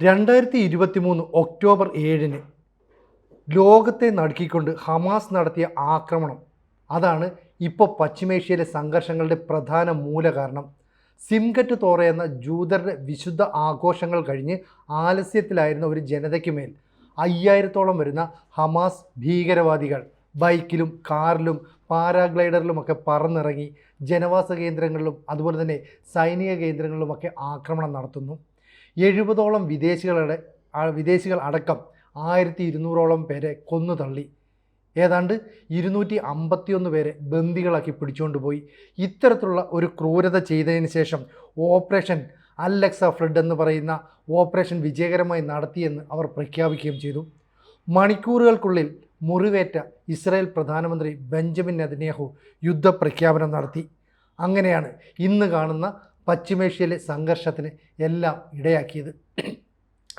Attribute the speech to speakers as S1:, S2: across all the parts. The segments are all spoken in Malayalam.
S1: 2023 ഒക്ടോബർ 7-ന് ലോകത്തെ നടുക്കിക്കൊണ്ട് ഹമാസ് നടത്തിയ ആക്രമണം അതാണ് ഇപ്പോൾ പശ്ചിമേഷ്യയിലെ സംഘർഷങ്ങളുടെ പ്രധാന മൂലകാരണം. സിംഗറ്റ് തോറ എന്ന ജൂതരുടെ വിശുദ്ധ ആഘോഷങ്ങൾ കഴിഞ്ഞ് ആലസ്യത്തിലായിരുന്ന ഒരു ജനതയ്ക്ക് മേൽ 5000-ഓളം വരുന്ന ഹമാസ് ഭീകരവാദികൾ ബൈക്കിലും കാറിലും പാരാഗ്ലൈഡറിലുമൊക്കെ പറന്നിറങ്ങി ജനവാസ കേന്ദ്രങ്ങളിലും അതുപോലെ തന്നെ സൈനിക കേന്ദ്രങ്ങളിലുമൊക്കെ ആക്രമണം നടത്തുന്നു. 70ഓളം വിദേശികൾ അടക്കം 1200ഓളം പേരെ കൊന്നു തള്ളി. ഏതാണ്ട് 251 പേരെ ബന്ദികളാക്കി പിടിച്ചുകൊണ്ടുപോയി. ഇത്തരത്തിലുള്ള ഒരു ക്രൂരത ചെയ്തതിന് ശേഷം ഓപ്പറേഷൻ അൽ-അക്സ ഫ്ലഡ് എന്ന് പറയുന്ന ഓപ്പറേഷൻ വിജയകരമായി നടത്തിയെന്ന് അവർ പ്രഖ്യാപിക്കുകയും ചെയ്തു. മണിക്കൂറുകൾക്കുള്ളിൽ മുറിവേറ്റ ഇസ്രായേൽ പ്രധാനമന്ത്രി ബെഞ്ചമിൻ നെതന്യാഹു യുദ്ധപ്രഖ്യാപനം നടത്തി. അങ്ങനെയാണ് ഇന്ന് കാണുന്ന പശ്ചിമേഷ്യയിലെ സംഘർഷത്തിന് എല്ലാം ഇടയാക്കിയത്.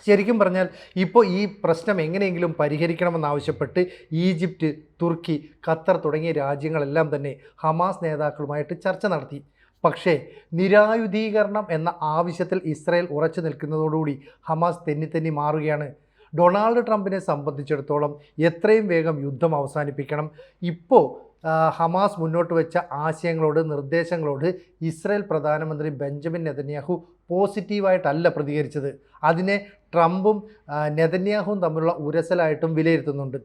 S1: ശരിക്കും പറഞ്ഞാൽ ഇപ്പോൾ ഈ പ്രശ്നം എങ്ങനെയെങ്കിലും പരിഹരിക്കണമെന്നാവശ്യപ്പെട്ട് ഈജിപ്റ്റ്, തുർക്കി, ഖത്തർ തുടങ്ങിയ രാജ്യങ്ങളെല്ലാം തന്നെ ഹമാസ് നേതാക്കളുമായിട്ട് ചർച്ച നടത്തി. പക്ഷേ നിരായുധീകരണം എന്ന ആവശ്യത്തിൽ ഇസ്രായേൽ ഉറച്ചു നിൽക്കുന്നതോടുകൂടി ഹമാസ് തെന്നി മാറുകയാണ്. ഡൊണാൾഡ് ട്രംപിനെ സംബന്ധിച്ചിടത്തോളം എത്രയും വേഗം യുദ്ധം അവസാനിപ്പിക്കണം. ഇപ്പോൾ ഹമാസ് മുന്നോട്ട് വെച്ച ആശയങ്ങളോട് നിർദ്ദേശങ്ങളോട് ഇസ്രായേൽ പ്രധാനമന്ത്രി ബെഞ്ചമിൻ നെതന്യാഹു പോസിറ്റീവായിട്ടല്ല പ്രതികരിച്ചത്. അതിനെ ട്രംപും നെതന്യാഹുവും തമ്മിലുള്ള ഉരസലായിട്ടും വിലയിരുത്തുന്നുണ്ട്.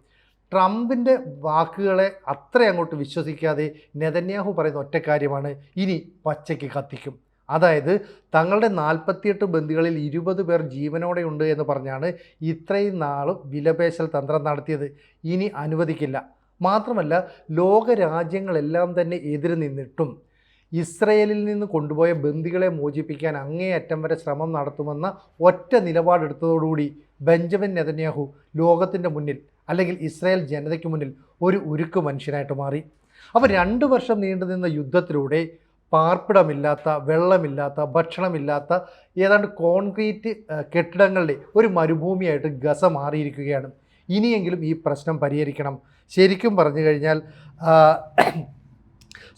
S1: ട്രംപിൻ്റെ വാക്കുകളെ അത്ര അങ്ങോട്ട് വിശ്വസിക്കാതെ നെതന്യാഹു പറയുന്ന ഒറ്റ കാര്യമാണ്, ഇനി പച്ചയ്ക്ക് കത്തിക്കും. അതായത് തങ്ങളുടെ 48 ബന്ദികളിൽ 20 പേർ ജീവനോടെയുണ്ട് എന്ന് പറഞ്ഞാണ് ഇത്രയും നാളും വിലപേശൽ തന്ത്രം നടത്തിയത്. ഇനി അനുവദിക്കില്ല. മാത്രമല്ല ലോകരാജ്യങ്ങളെല്ലാം തന്നെ എതിര് നിന്നിട്ടും ഇസ്രയേലിൽ നിന്ന് കൊണ്ടുപോയ ബന്ദികളെ മോചിപ്പിക്കാൻ അങ്ങേയറ്റം വരെ ശ്രമം നടത്തുമെന്ന ഒറ്റ നിലപാടെടുത്തതോടുകൂടി ബെഞ്ചമിൻ നെതന്യാഹു ലോകത്തിൻ്റെ മുന്നിൽ അല്ലെങ്കിൽ ഇസ്രായേൽ ജനതയ്ക്ക് മുന്നിൽ ഒരു ഉരുക്ക് മനുഷ്യനായിട്ട് മാറി. അപ്പോൾ 2 വർഷം നീണ്ടുനിന്ന യുദ്ധത്തിലൂടെ പാർപ്പിടമില്ലാത്ത, വെള്ളമില്ലാത്ത, ഭക്ഷണമില്ലാത്ത ഏതാണ്ട് കോൺക്രീറ്റ് കെട്ടിടങ്ങളുടെ ഒരു മരുഭൂമിയായിട്ട് ഗസ മാറിയിരിക്കുകയാണ്. ഇനിയെങ്കിലും ഈ പ്രശ്നം പരിഹരിക്കണം. ശരിക്കും പറഞ്ഞു കഴിഞ്ഞാൽ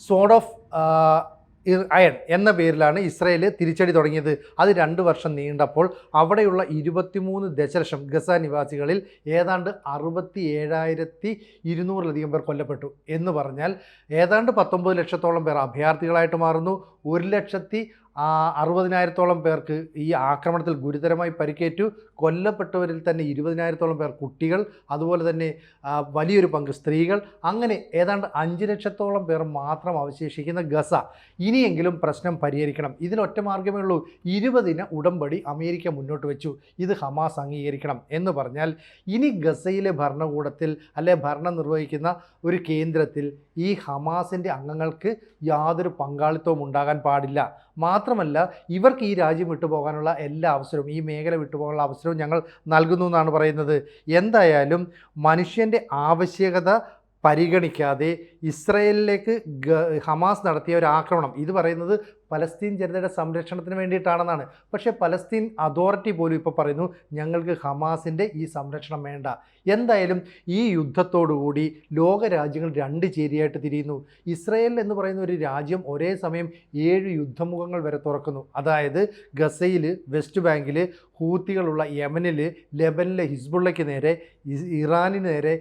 S1: സോഡ് ഓഫ് അയൺ എന്ന പേരിലാണ് ഇസ്രായേൽ തിരിച്ചടി തുടങ്ങിയത്. അത് 2 വർഷം നീണ്ടപ്പോൾ അവിടെയുള്ള 23 ദശലക്ഷം ഗസ നിവാസികളിൽ ഏതാണ്ട് 67,200-ലധികം പേർ കൊല്ലപ്പെട്ടു എന്ന് പറഞ്ഞാൽ ഏതാണ്ട് 19 ലക്ഷത്തോളം പേർ അഭയാർത്ഥികളായിട്ട് മാറുന്നു. 1,60,000-ഓളം പേർക്ക് ഈ ആക്രമണത്തിൽ ഗുരുതരമായി പരിക്കേറ്റു. കൊല്ലപ്പെട്ടവരിൽ തന്നെ 20,000-ഓളം പേർ കുട്ടികൾ, അതുപോലെ തന്നെ വലിയൊരു പങ്ക് സ്ത്രീകൾ. അങ്ങനെ ഏതാണ്ട് 5 ലക്ഷത്തോളം പേർ മാത്രം അവശേഷിക്കുന്ന ഗസ. ഇനിയെങ്കിലും പ്രശ്നം പരിഹരിക്കണം. ഇതിനൊറ്റ മാർഗ്ഗമേ ഉള്ളൂ. 20 ഉടമ്പടി അമേരിക്ക മുന്നോട്ട് വെച്ചു. ഇത് ഹമാസ് അംഗീകരിക്കണം എന്ന് പറഞ്ഞാൽ ഇനി ഗസയിലെ ഭരണകൂടത്തിൽ അല്ലെ ഭരണം നിർവഹിക്കുന്ന ഒരു കേന്ദ്രത്തിൽ ഈ ഹമാസിൻ്റെ അംഗങ്ങൾക്ക് യാതൊരു പങ്കാളിത്തവും ഉണ്ടാകാൻ പാടില്ല. മാത്രമല്ല ഇവർക്ക് ഈ രാജ്യം വിട്ടുപോകാനുള്ള എല്ലാ അവസരവും, ഈ മേഖല വിട്ടുപോകാനുള്ള അവസരവും ഞങ്ങൾ നൽകുന്നു എന്നാണ് പറയുന്നത്. എന്തായാലും മനുഷ്യൻ്റെ ആവശ്യകത പരിഗണിക്കാതെ ഇസ്രായേലിലേക്ക് ഹമാസ് നടത്തിയ ഒരു ആക്രമണം, ഇത് പറയുന്നത് പലസ്തീൻ ജനതയുടെ സംരക്ഷണത്തിന് വേണ്ടിയിട്ടാണെന്നാണ്. പക്ഷേ പലസ്തീൻ അതോറിറ്റി പോലും ഇപ്പോൾ പറയുന്നു ഞങ്ങൾക്ക് ഹമാസിൻ്റെ ഈ സംരക്ഷണം വേണ്ട. എന്തായാലും ഈ യുദ്ധത്തോടുകൂടി ലോകരാജ്യങ്ങൾ 2 ചേരിയായിട്ട് തിരിയുന്നു. ഇസ്രായേൽ എന്ന് പറയുന്ന ഒരു രാജ്യം ഒരേ സമയം 7 യുദ്ധമുഖങ്ങൾ വരെ തുറക്കുന്നു. അതായത് ഗസയിൽ, വെസ്റ്റ് ബാങ്കിൽ ഹൂത്തികളുള്ള യമനിൽ, ലെബനിലെ ഹിസ്ബുള്ളയ്ക്ക് നേരെ, ഇറാനിന് നേരെ,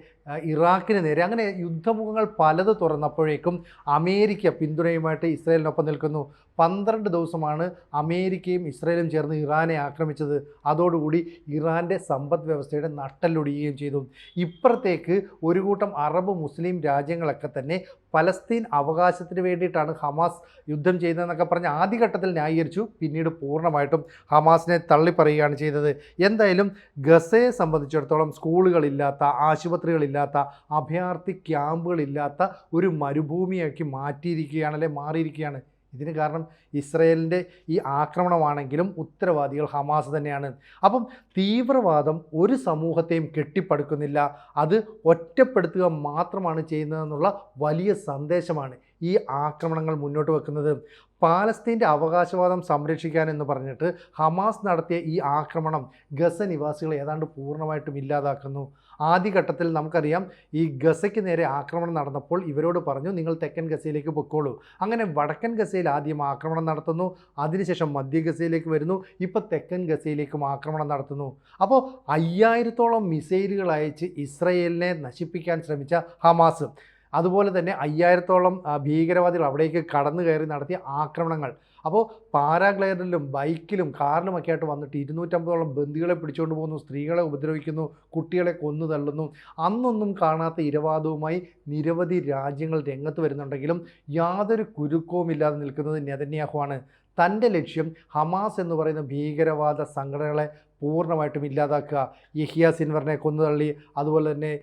S1: ഇറാഖിന് നേരെ, അങ്ങനെ യുദ്ധമുഖങ്ങൾ പലത് തുറന്നപ്പോഴേക്കും അമേരിക്ക പിന്തുണയുമായിട്ട് ഇസ്രായേലിനൊപ്പം നിൽക്കുന്നു. 12 ദിവസമാണ് അമേരിക്കയും ഇസ്രായേലും ചേർന്ന് ഇറാനെ ആക്രമിച്ചത്. അതോടുകൂടി ഇറാൻ്റെ സമ്പദ് വ്യവസ്ഥയുടെ നട്ടെല്ലൊടിയുകയും ചെയ്തു. ഇപ്പുറത്തേക്ക് ഒരു കൂട്ടം അറബ് മുസ്ലിം രാജ്യങ്ങളൊക്കെ തന്നെ പലസ്തീൻ അവകാശത്തിന് വേണ്ടിയിട്ടാണ് ഹമാസ് യുദ്ധം ചെയ്യുന്നതെന്നൊക്കെ പറഞ്ഞ് ആദ്യഘട്ടത്തിൽ ന്യായീകരിച്ചു. പിന്നീട് പൂർണ്ണമായിട്ടും ഹമാസിനെ തള്ളിപ്പറയുകയാണ് ചെയ്തത്. എന്തായാലും ഗസയെ സംബന്ധിച്ചിടത്തോളം സ്കൂളുകളില്ലാത്ത, ആശുപത്രികളില്ലാത്ത, അഭയാർത്ഥി ക്യാമ്പുകളില്ലാത്ത ഒരു മരുഭൂമിയാക്കി മാറിയിരിക്കുകയാണ്. ഇതിന് കാരണം ഇസ്രായേലിൻ്റെ ഈ ആക്രമണമാണെങ്കിലും ഉത്തരവാദികൾ ഹമാസ് തന്നെയാണ്. അപ്പം തീവ്രവാദം ഒരു സമൂഹത്തെയും കെട്ടിപ്പടുക്കുന്നില്ല, അത് ഒറ്റപ്പെടുത്തുക മാത്രമാണ് ചെയ്യുന്നതെന്നുള്ള വലിയ സന്ദേശമാണ് ഈ ആക്രമണങ്ങൾ മുന്നോട്ട് വെക്കുന്നത്. പാലസ്തീൻ്റെ അവകാശവാദം സംരക്ഷിക്കാൻ എന്ന് പറഞ്ഞിട്ട് ഹമാസ് നടത്തിയ ഈ ആക്രമണം ഗസ നിവാസികളെ ഏതാണ്ട് പൂർണ്ണമായിട്ടും ഇല്ലാതാക്കുന്നു. ആദ്യഘട്ടത്തിൽ നമുക്കറിയാം, ഈ ഗസയ്ക്ക് നേരെ ആക്രമണം നടന്നപ്പോൾ ഇവരോട് പറഞ്ഞു നിങ്ങൾ തെക്കൻ ഗസയിലേക്ക് പൊയ്ക്കോളൂ. അങ്ങനെ വടക്കൻ ഗസയിൽ ആദ്യം ആക്രമണം നടത്തുന്നു, അതിനുശേഷം മധ്യ ഗസയിലേക്ക് വരുന്നു, ഇപ്പോൾ തെക്കൻ ഗസയിലേക്കും ആക്രമണം നടത്തുന്നു. അപ്പോൾ 5000-ഓളം മിസൈലുകൾ അയച്ച് ഇസ്രയേലിനെ നശിപ്പിക്കാൻ ശ്രമിച്ച ഹമാസ്, അതുപോലെ തന്നെ 5000-ഓളം ഭീകരവാദികൾ അവിടേക്ക് കടന്നു കയറി നടത്തിയ ആക്രമണങ്ങൾ, അപ്പോൾ പാരാഗ്ലൈഡറിലും ബൈക്കിലും കാറിലുമൊക്കെ ആയിട്ട് വന്നിട്ട് 250-ഓളം ബന്ദികളെ പിടിച്ചുകൊണ്ട് പോകുന്നു, സ്ത്രീകളെ ഉപദ്രവിക്കുന്നു, കുട്ടികളെ കൊന്നു തള്ളുന്നു. അന്നൊന്നും കാണാത്ത ഇരവാദവുമായി നിരവധി രാജ്യങ്ങൾ രംഗത്ത് വരുന്നുണ്ടെങ്കിലും യാതൊരു കുരുക്കവുമില്ലാതെ നിൽക്കുന്നത് നെതന്യാഹുവാണ്. തൻ്റെ ലക്ഷ്യം ഹമാസ് എന്ന് പറയുന്ന ഭീകരവാദ സംഘടനകളെ പൂർണ്ണമായിട്ടും ഇല്ലാതാക്കുക. യഹ്യ സിൻവറിനെ കൊന്നുതള്ളി, അതുപോലെ തന്നെ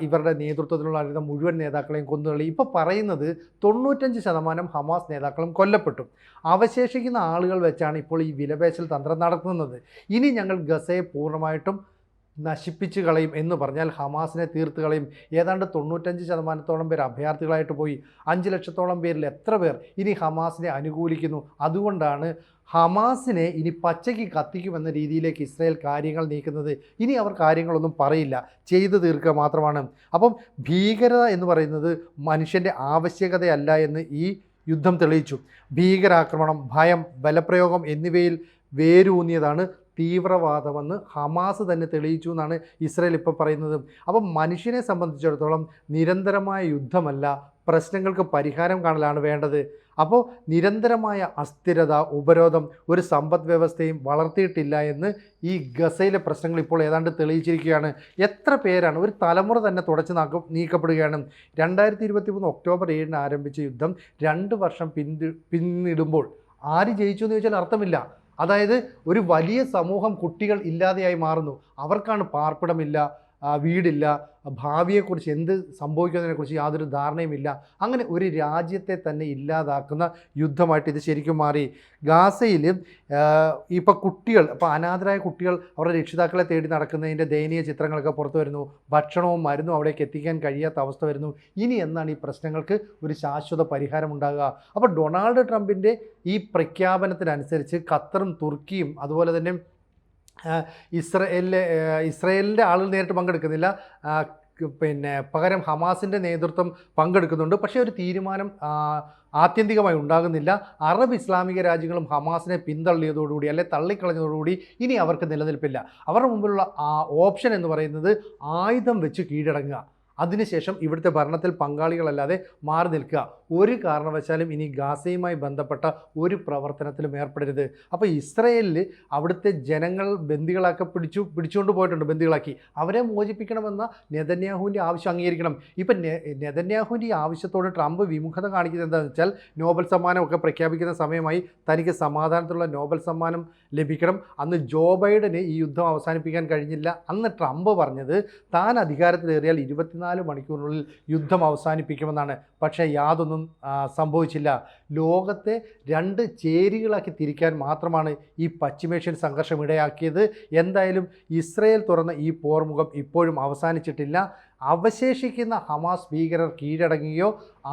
S1: ഇവരുടെ നേതൃത്വത്തിലുള്ള മുഴുവൻ നേതാക്കളെയും കൊന്നുതള്ളി. ഇപ്പോൾ പറയുന്നത് 95% ഹമാസ് നേതാക്കളും കൊല്ലപ്പെട്ടു. അവശേഷിക്കുന്ന ആളുകൾ വെച്ചാണ് ഇപ്പോൾ ഈ വിലപേശൽ തന്ത്രം നടത്തുന്നത്. ഇനി ഞങ്ങൾ ഗസയെ പൂർണ്ണമായിട്ടും നശിപ്പിച്ച് കളയും എന്ന് പറഞ്ഞാൽ ഹമാസിനെ തീർത്ത് കളയും. ഏതാണ്ട് 95% പേർ അഭയാർത്ഥികളായിട്ട് പോയി. 5 ലക്ഷത്തോളം പേരിൽ എത്ര പേർ ഇനി ഹമാസിനെ അനുകൂലിക്കുന്നു? അതുകൊണ്ടാണ് ഹമാസിനെ ഇനി പച്ചയ്ക്ക് കത്തിക്കുമെന്ന രീതിയിലേക്ക് ഇസ്രായേൽ കാര്യങ്ങൾ നീക്കുന്നത്. ഇനി അവർ കാര്യങ്ങളൊന്നും പറയില്ല, ചെയ്തു തീർക്കുക മാത്രമാണ്. അപ്പം ഭീകരത എന്ന് പറയുന്നത് മനുഷ്യൻ്റെ ആവശ്യകതയല്ല എന്ന് ഈ യുദ്ധം തെളിയിച്ചു. ഭീകരാക്രമണം, ഭയം, ബലപ്രയോഗം എന്നിവയിൽ വേരൂന്നിയതാണ് തീവ്രവാദമെന്ന് ഹമാസ് തന്നെ തെളിയിച്ചു എന്നാണ് ഇസ്രായേൽ ഇപ്പോൾ പറയുന്നത്. അപ്പം മനുഷ്യനെ സംബന്ധിച്ചിടത്തോളം നിരന്തരമായ യുദ്ധമല്ല, പ്രശ്നങ്ങൾക്ക് പരിഹാരം കാണലാണ് വേണ്ടത്. അപ്പോൾ നിരന്തരമായ അസ്ഥിരത, ഉപരോധം ഒരു സമ്പദ് വ്യവസ്ഥയും വളർത്തിയിട്ടില്ല എന്ന് ഈ ഗസയിലെ പ്രശ്നങ്ങൾ ഇപ്പോൾ ഏതാണ്ട് തെളിയിച്ചിരിക്കുകയാണ്. എത്ര പേരാണ്, ഒരു തലമുറ തന്നെ തുടച്ചു നീക്കപ്പെടുകയാണ്. 2023 ഒക്ടോബർ 7 ആരംഭിച്ച യുദ്ധം 2 വർഷം പിന്നിടുമ്പോൾ ആര് ജയിച്ചു എന്ന് ചോദിച്ചാൽ അർത്ഥമില്ല. അതായത് ഒരു വലിയ സമൂഹം കുട്ടികൾ ഇല്ലാതെയായി മാറുന്നു. അവർക്കാണ് പാർപ്പിടമില്ല, വീടില്ല, ഭാവിയെക്കുറിച്ച് എന്ത് സംഭവിക്കുന്നതിനെക്കുറിച്ച് യാതൊരു ധാരണയുമില്ല. അങ്ങനെ ഒരു രാജ്യത്തെ തന്നെ ഇല്ലാതാക്കുന്ന യുദ്ധമായിട്ട് ഇത് ശരിക്കും മാറി. ഗാസയിൽ ഇപ്പോൾ കുട്ടികൾ, ഇപ്പോൾ അനാഥരായ കുട്ടികൾ അവരുടെ രക്ഷിതാക്കളെ തേടി നടക്കുന്നതിൻ്റെ ദയനീയ ചിത്രങ്ങളൊക്കെ പുറത്തു വരുന്നു. ഭക്ഷണവും മരുന്നും അവിടേക്ക് എത്തിക്കാൻ കഴിയാത്ത അവസ്ഥ വരുന്നു. ഇനി എന്നാണ് ഈ പ്രശ്നങ്ങൾക്ക് ഒരു ശാശ്വത പരിഹാരം ഉണ്ടാകുക? അപ്പോൾ ഡൊണാൾഡ് ട്രംപിൻ്റെ ഈ പ്രഖ്യാപനത്തിനനുസരിച്ച് ഖത്തറും തുർക്കിയും അതുപോലെ തന്നെ ഇസ്രയേലിൻ്റെ ആളുകൾ നേരിട്ട് പങ്കെടുക്കുന്നില്ല, പകരം ഹമാസിൻ്റെ നേതൃത്വം പങ്കെടുക്കുന്നുണ്ട്. പക്ഷേ ഒരു തീരുമാനം ആത്യന്തികമായി ഉണ്ടാകുന്നില്ല. അറബ് ഇസ്ലാമിക രാജ്യങ്ങളും ഹമാസിനെ പിന്തള്ളിയതോടുകൂടി അല്ലെ തള്ളിക്കളഞ്ഞതോടുകൂടി ഇനി അവർക്ക് നിലനിൽപ്പില്ല. അവരുടെ മുമ്പിലുള്ള ഓപ്ഷൻ എന്ന് പറയുന്നത് ആയുധം വെച്ച് കീഴടങ്ങുക, അതിനുശേഷം ഇവിടുത്തെ ഭരണത്തിൽ പങ്കാളികളല്ലാതെ മാറി നിൽക്കുക. ഒരു കാരണവശാലും ഇനി ഗാസയുമായി ബന്ധപ്പെട്ട ഒരു പ്രവർത്തനത്തിലും ഏർപ്പെടരുത്. അപ്പോൾ ഇസ്രയേലിൽ അവിടുത്തെ ജനങ്ങൾ ബന്ദികളൊക്കെ പിടിച്ചുകൊണ്ട് പോയിട്ടുണ്ട്, ബന്ദികളാക്കി. അവരെ മോചിപ്പിക്കണമെന്ന നെതന്യാഹുവിൻ്റെ ആവശ്യം അംഗീകരിക്കണം. ഇപ്പം നെതന്യാഹുവിൻ്റെ ഈ ആവശ്യത്തോട് ട്രംപ് വിമുഖത കാണിക്കുന്നത് എന്താണെന്ന് വെച്ചാൽ, നോബൽ സമ്മാനമൊക്കെ പ്രഖ്യാപിക്കുന്ന സമയമായി തനിക്ക് സമാധാനത്തിലുള്ള നോബൽ സമ്മാനം ലഭിക്കണം. അന്ന് ജോ ബൈഡന് ഈ യുദ്ധം അവസാനിപ്പിക്കാൻ കഴിഞ്ഞില്ല. അന്ന് ട്രംപ് പറഞ്ഞത് താൻ അധികാരത്തിലേറിയാൽ 24 മണിക്കൂറിനുള്ളിൽ യുദ്ധം അവസാനിപ്പിക്കുമെന്നാണ്. പക്ഷേ യാതൊന്നും സംഭവിച്ചില്ല. ലോകത്തെ 2 ചേരികളാക്കി തിരിക്കാൻ മാത്രമാണ് ഈ പശ്ചിമേഷ്യൻ സംഘർഷം ഇടയാക്കിയത്. എന്തായാലും ഇസ്രയേൽ തുറന്ന ഈ പോർമുഖം ഇപ്പോഴും അവസാനിച്ചിട്ടില്ല. അവശേഷിക്കുന്ന ഹമാസ് ഭീകരർ കീഴടങ്ങുകയോ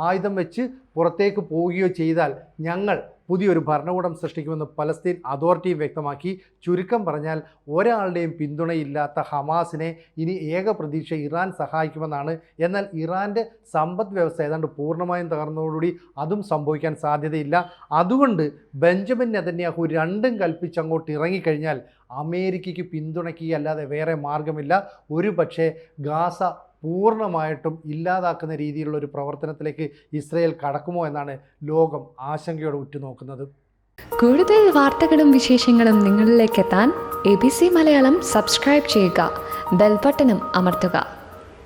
S1: ആയുധം വെച്ച് പുറത്തേക്ക് പോവുകയോ ചെയ്താൽ ഞങ്ങൾ പുതിയൊരു ഭരണകൂടം സൃഷ്ടിക്കുമെന്ന് പലസ്തീൻ അതോറിറ്റിയും വ്യക്തമാക്കി. ചുരുക്കം പറഞ്ഞാൽ ഒരാളുടെയും പിന്തുണയില്ലാത്ത ഹമാസിനെ ഇനി ഏക പ്രതീക്ഷ ഇറാൻ സഹായിക്കുമെന്നാണ്. എന്നാൽ ഇറാൻ്റെ സമ്പദ് വ്യവസ്ഥ ഏതാണ്ട് പൂർണ്ണമായും തകർന്നതോടുകൂടി അതും സംഭവിക്കാൻ സാധ്യതയില്ല. അതുകൊണ്ട് ബെഞ്ചമിൻ നെതന്യാഹു രണ്ടും കൽപ്പിച്ചങ്ങോട്ട് ഇറങ്ങിക്കഴിഞ്ഞാൽ അമേരിക്കയ്ക്ക് പിന്തുണയ്ക്കുകയല്ലാതെ വേറെ മാർഗമില്ല. ഒരു പക്ഷേ ഗാസ പൂർണ്ണമായിട്ടും ഇല്ലാതാക്കുന്ന രീതിയിലുള്ള ഒരു പ്രവർത്തനത്തിലേക്ക് ഇസ്രയേൽ കടക്കുമോ എന്നാണ് ലോകം ആശങ്കയോടെ ഉറ്റുനോക്കുന്നത്.
S2: കൂടുതൽ വാർത്തകളും വിശേഷങ്ങളും നിങ്ങളിലേക്ക് എത്താൻ ABC മലയാളം സബ്സ്ക്രൈബ് ചെയ്യുക, ബെൽ ബട്ടണും അമർത്തുക.